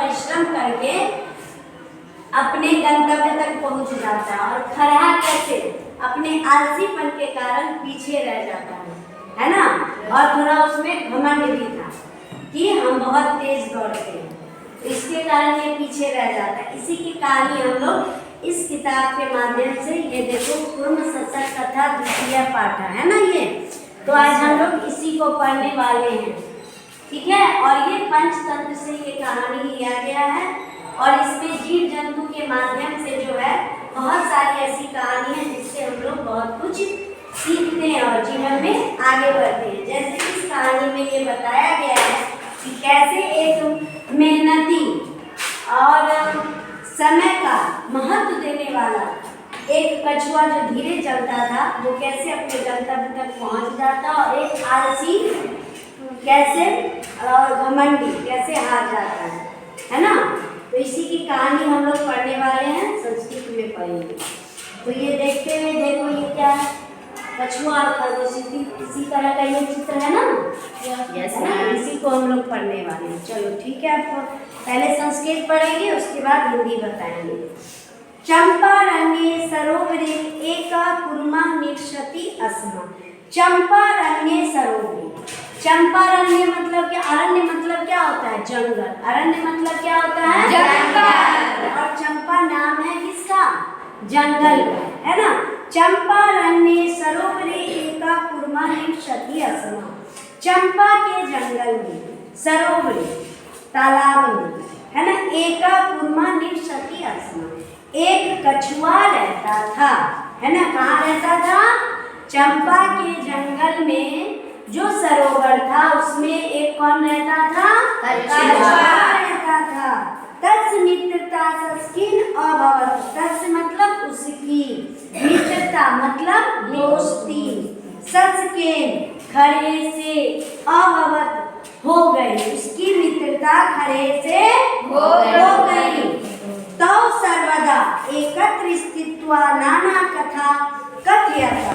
परिश्रम करके अपने गंतव्य तक पहुंच जाता है। और खरहा कैसे अपने आलसीपन के कारण पीछे रह जाता है ना। और थोड़ा उसमें घमंड भी था कि हम बहुत तेज दौड़ते हैं, इसके कारण ये पीछे रह जाता है। इसी की कहानी हम लोग इस किताब के माध्यम से, ये देखो कुर्म सत्संग कथा द्वितीय पाठ है ना ये, तो आज हम लोग इसी को पढ़ने वाले हैं, ठीक है। और ये पंचतंत्र से ये कहानी लिया गया है और इसमें जीव जंतु के माध्यम से जो है बहुत सारी ऐसी कहानी है जिससे हम लोग बहुत कुछ सीखते हैं और जीवन में आगे बढ़ते हैं। जैसे इस कहानी में ये बताया गया है कि कैसे एक मेहनती और समय का महत्व देने वाला एक कछुआ जो धीरे चलता था वो कैसे अपने गंतव्य तक पहुंच जाता, और एक आलसी कैसे और घमंडी कैसे हार जाता है ना। तो इसी की कहानी हम लोग पढ़ने वाले हैं, संस्कृत में पढ़ेंगे। तो ये देखते हुए देखो ये क्या है, कछुआ और खरगोश, इसी तरह का ये चित्र है ना। यस मैम, इसी को हम लोग पढ़ने वाले हैं। चलो ठीक है, आपको पहले संस्कृत पढ़ेंगे उसके बाद हिंदी बताएंगे। चंपारण्ये सरोवरे एका कुर्मा निक्षति अस्मा। चंपारण्ये सरोवरे, चंपारण्य मतलब क्या, अरण्य मतलब क्या होता है, जंगल। अरण्य मतलब क्या होता है, जंगल। और चंपा नाम है किसका, जंगल का, है ना। चंपारण्ये सरोवरे एका कुर्मा निक्षति अस्मा। चंपा के जंगल में, सरोवरे तालाब में, है ना, एका कुर्मा निक्षति अस्मा, एक कछुआ रहता था, है ना। कहाँ रहता था, चंपा के जंगल में जो सरोवर था उसमें एक कौन रहता था, कछुआ रहता था। तस् मित्रता सस्किन अभवत, तस् मतलब उसकी, मित्रता मतलब दोस्ती, सस्किन खड़े से, अभवत हो गई, उसकी मित्रता खड़े से हो गई। तो सर्वदा एकत्र स्थित्वा नाना कथा कथयता।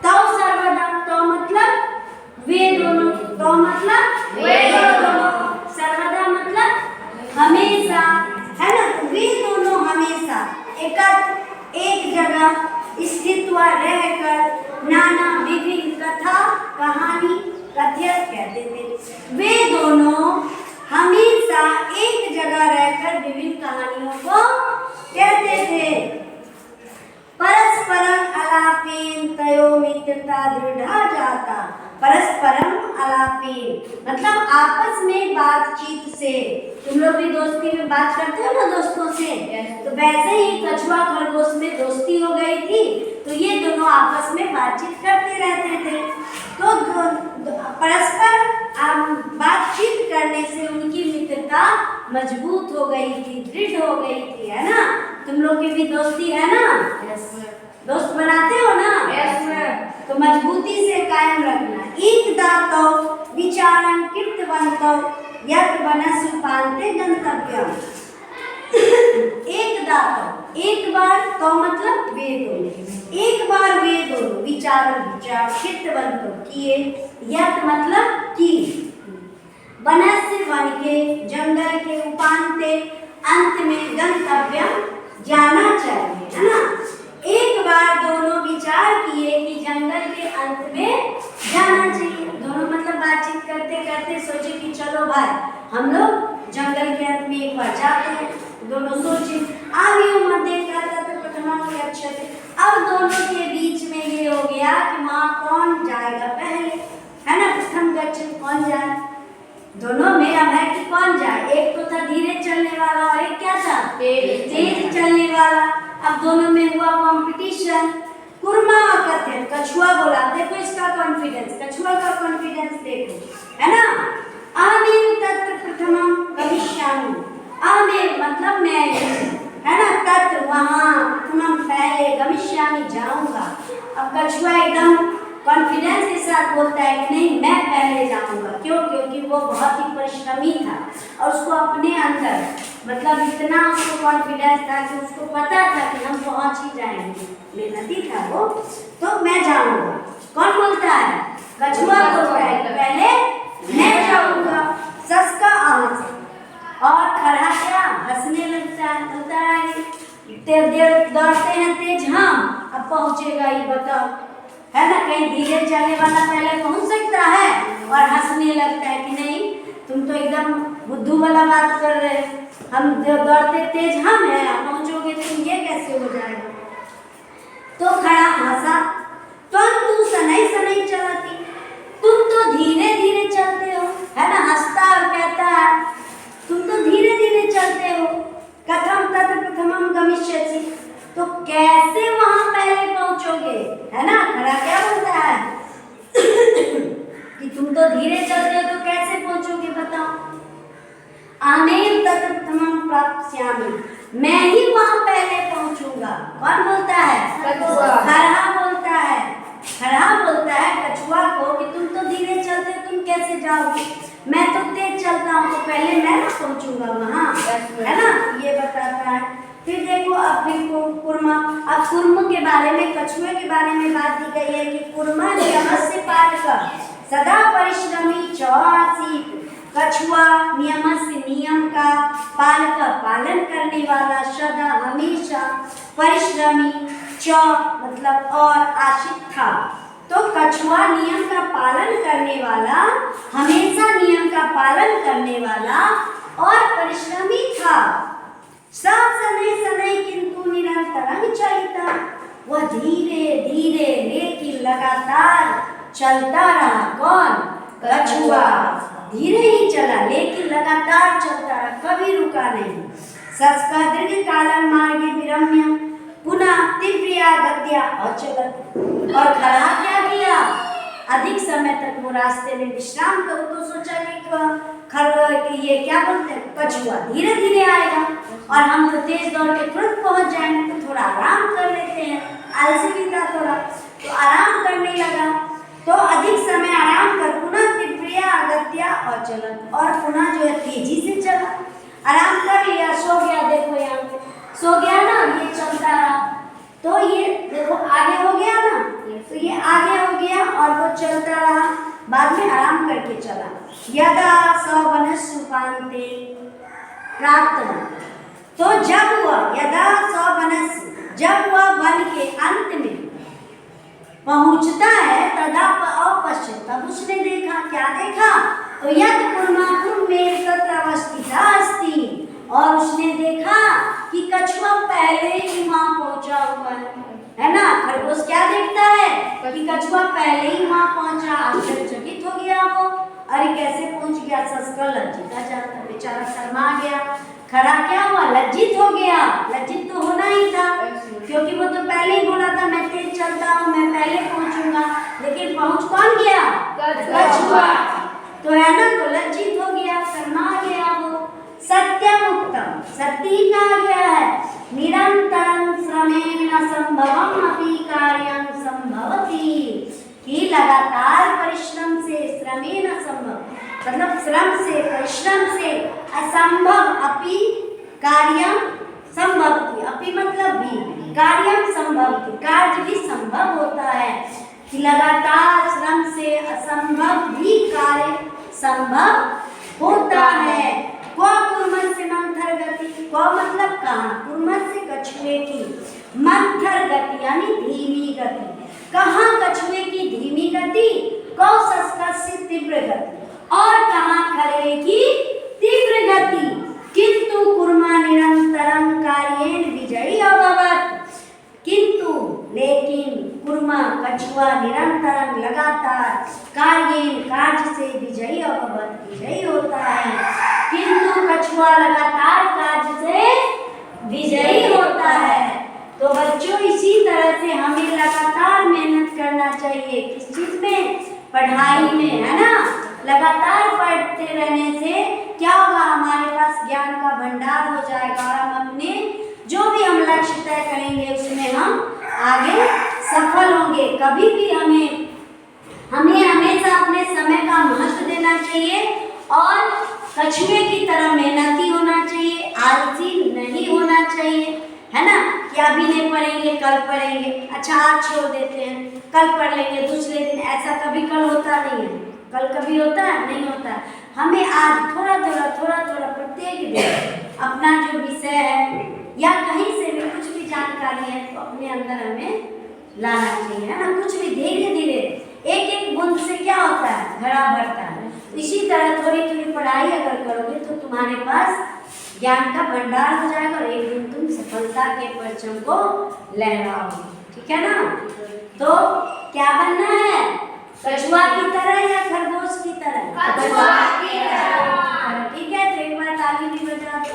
तो सर्वदा, तो मतलब वे दोनों, तो मतलब वे दोनों, सर्वदा मतलब हमेशा, है ना। वे दोनों हमेशा एकत्र एक जगह स्थित रहकर नाना विभिन्न कथा कहानी कथयत कहते थे। वे दोनों हमेशा एक जगह रहकर विभिन्न कहानियों को कहते थे। परस्परम अलापेन तयो मित्रता दृढ़ा जाता। परस्परम अलापेन मतलब आपस में बातचीत से, तुम लोग भी दोस्ती में बात करते हो ना दोस्तों से, तो वैसे ही कछुआ खरगोश में दोस्ती हो गई थी, तो ये दोनों आपस में बातचीत करते रहते थे। तो परस्पर बातचीत करने से उनकी मित्रता मजबूत हो गई थी, दृढ़ हो गई थी, है ना। तुम लोग की भी दोस्ती है ना, दोस्त बनाते हो ना, तो मजबूती से कायम रखना। एक दातो विचारं कृतवन्तो यत् वनस्पान्ते गंतव्यम्। एक दातो, एक बार, तो मतलब वे दोनों, एक बार वे दोनों विचार कृतवन्तो किए, यत् मतलब की, वनस्य वन के, जंगल के, उपान्ते अंत में, गंतव्यम जाना चाहिए, है ना। एक बार दोनों विचार किए कि जंगल के अंत में जाना चाहिए। दोनों मतलब बातचीत करते करते सोचे कि चलो भाई हम लोग जंगल के अंत में एक बार जाते हैं। दोनों सोचे, आगे मध्य कहता तो प्रथमा के अच्छे थे। अब दोनों के बीच में ये हो गया कि वहाँ कौन जाएगा पहले, है ना, प्रथम गच्छति, कौन जाए। दोनों में अब है कि कौन जाए। एक तो था धीरे चलने वाला और एक क्या था, तेज चलने वाला। अब दोनों में हुआ कंपटीशन। कुर्मा और कथन, कछुआ बोला, देखो इसका कॉन्फिडेंस, कछुआ का कॉन्फिडेंस देखो, है ना। अहमेव तत्र प्रथमं गमिष्यामि, अहमेव मतलब मैं, है ना, तत्र वहाँ, प्रथमं पहले, गमिष्यामि जाऊंगा। अब कछुआ एकदम कॉन्फिडेंस के साथ बोलता है कि नहीं मैं पहले जाऊंगा। क्यों, क्योंकि वो बहुत ही परिश्रमी था और उसको अपने अंदर मतलब इतना उसको कॉन्फिडेंस था कि उसको पता था कि हम पहुंच ही जाएंगे, मेहनती था वो, तो मैं जाऊंगा। कौन बोलता है, कछुआ बोलता है पहले मैं जाऊंगा। सस का आंच, और खड़ा क्या हंसने लगता है, बोलता है दौड़ते हैं तेज हम, अब पहुंचेगा ये बताओ, है ना। कहीं धीरे चलने वाला पहले पहुंच सकता है और हंसने लगता है कि नहीं तुम तो एकदम बुद्धू वाला बात कर रहे हो, हम दौड़ते तेज हम हैं, आप पहुंचोगे तुम, ये कैसे हो जाएगा। तो खड़ा हंसा, तू सनई सनई चलाती, तुम तो धीरे धीरे चलते हो, है ना। हंसता और कहता है तुम तो धीरे धीरे चलते हो, कथम तत्र प्रथमम गमिष्यसि, तो कैसे वहां पहले पहुंचोगे, है ना। खड़ा क्या बोलता है कि तुम तो धीरे चलते हो तो कैसे पहुंचोगे बताओ। अहमेव तत्र प्रथमम प्राप्स्यामि, मैं ही वहां पहले पहुंचूंगा। कौन बोलता है, खड़ा बोलता है, खड़ा बोलता है कछुआ को कि तुम तो धीरे चलते हो तुम कैसे जाओगे, मैं तो तेज चलता हूँ तो पहले मैं ना पहुंचूंगा वहां, है ना। ये बताता है। फिर देखो अब फिर कुर्मा, अब कुर्म के बारे में, कछुए के बारे में बात दी गई है कि कुर्मा नियमस्य पालक सदा परिश्रमी च आसीत्, कछुआ नियमस्य नियम का पालक पालन करने वाला, सदा हमेशा, परिश्रमी च मतलब और, आशित था। तो कछुआ नियम का पालन करने वाला, हमेशा नियम का पालन करने वाला और परिश्रमी था। शनैः शनैः किंतु निरंतरं चलिता, वह धीरे धीरे लेकिन लगातार चलता रहा। कौन, कछुआ धीरे ही चला लेकिन लगातार चलता रहा, कभी रुका नहीं। सस्का दीर्घ कालं मार्गे विरम्य पुनः तीव्रया गत्या अचलत्, और खड़ा क्या किया, अधिक समय तक वो रास्ते में विश्राम करूं, तो सोचा कि ये क्या बोलते हैं, कछुआ धीरे धीरे आएगा और हम तो तेज दौड़ के तुरंत पहुंच जाएंगे, तो थोड़ा आराम कर लेते हैं, आलसी भी था थोड़ा, तो आराम करने लगा। तो अधिक समय आराम कर पुनः तीव्रया गत्या अचलत्, और पुनः जो है तेजी से चला, आराम कर लिया, सो गया। देखो यहाँ पे सो गया ना, ये चलता रहा, तो ये देखो आगे हो गया ना, तो ये आगे हो गया और वो चलता रहा, बाद में आराम करके चला। यदा स वनस्सुपान्ते प्राप्तवान्, तो जब वह, यदा स वनस्सु, जब वह वन के अंत में पहुंचता है, तदा अपश्यत्, तब उसने देखा, क्या देखा, तो यद कुर्मापुर में तत्र अवस्थिता अस्ति, और उसने देखा कि कछुआ पहले ही वहां पहुंचा हुआ है ना। खरगोश क्या देखता है कि कछुआ पहले ही वहां पहुंचा, आश्चर्यचकित हो गया वो, अरे कैसे पहुंच गया। सस्का लज्जिता जाता, बेचारा शर्मा गया। खड़ा क्या हुआ, लज्जित हो गया। लज्जित तो होना ही था, क्योंकि वो तो पहले ही बोला था मैं तेज चलता हूँ, मैं पहले पहुंचूंगा, लेकिन पहुंच कौन गया, कछुआ, तो है ना, तो लज्जित हो गया, शर्मा गया वो। सत्यम उत्तम, सत्य कहा गया है, निरंतरं श्रमेण संभवम अपि कार्यं संभवति, कि लगातार परिश्रम से, श्रमेण संभव मतलब श्रम से, परिश्रम से, असंभव अपि कार्यं संभवति, अपि मतलब भी, कार्यं संभवति, कार्य भी संभव होता है, कि लगातार श्रम से असंभव भी कार्य संभव होता है। क्व कुर्मस्य मंथर गति, क्व मतलब कहाँ, कुर्मस्य कछुए की, मंथर गति यानी धीमी गति, कहाँ कछुए की धीमी गति, कौशस्कस्य तीव्र गति, और कहाँ खरे की तीव्र गति, किंतु कुर्मा निरंतरं कार्येन विजयी अभवत्, किंतु लेकिन कुर्मा कछुआ निरंतरं लगातार कार्येन कार्य से विजयी अभवत्, विजयी होता है, किंतु कछुआ लगातार कार्य से विजयी होता है। तो बच्चों इसी तरह से हमें लगातार मेहनत करना चाहिए, किस चीज में, पढ़ाई में, है ना। लगातार पढ़ते रहने से क्या होगा, हमारे पास ज्ञान का भंडार हो जाएगा और हम अपने जो भी हम लक्ष्य तय करेंगे उसमें हम आगे सफल होंगे। कभी भी हमें हमेशा अपने समय का महत्व देना चाहिए और कछुए की तरह मेहनती होना चाहिए, आलसी नहीं होना चाहिए, है ना। कि अभी नहीं पढ़ेंगे कल पढ़ेंगे, अच्छा आज छोड़ देते हैं, कल पढ़ लेंगे दूसरे दिन, ऐसा कभी कल होता नहीं है, कल कभी होता है, नहीं होता है। हमें आज थोड़ा थोड़ा प्रत्येक दिन अपना जो विषय है या कहीं से भी कुछ भी जानकारी है तो अपने अंदर हमें लाना चाहिए, है ना। कुछ भी धीरे धीरे एक एक बूंद से क्या होता है, घड़ा भरता है। इसी तरह थोड़ी थोड़ी पढ़ाई अगर करोगे तो तुम्हारे पास ज्ञान का भंडार हो जाएगा और एक दिन तुम सफलता के परचम को लहराओगे, ठीक है ना। तो क्या बनना है, कछुआ की तरह या खरगोश की तरह? कछुआ की तरह। ठीक है, तो एक बार ताली भी बजा दो।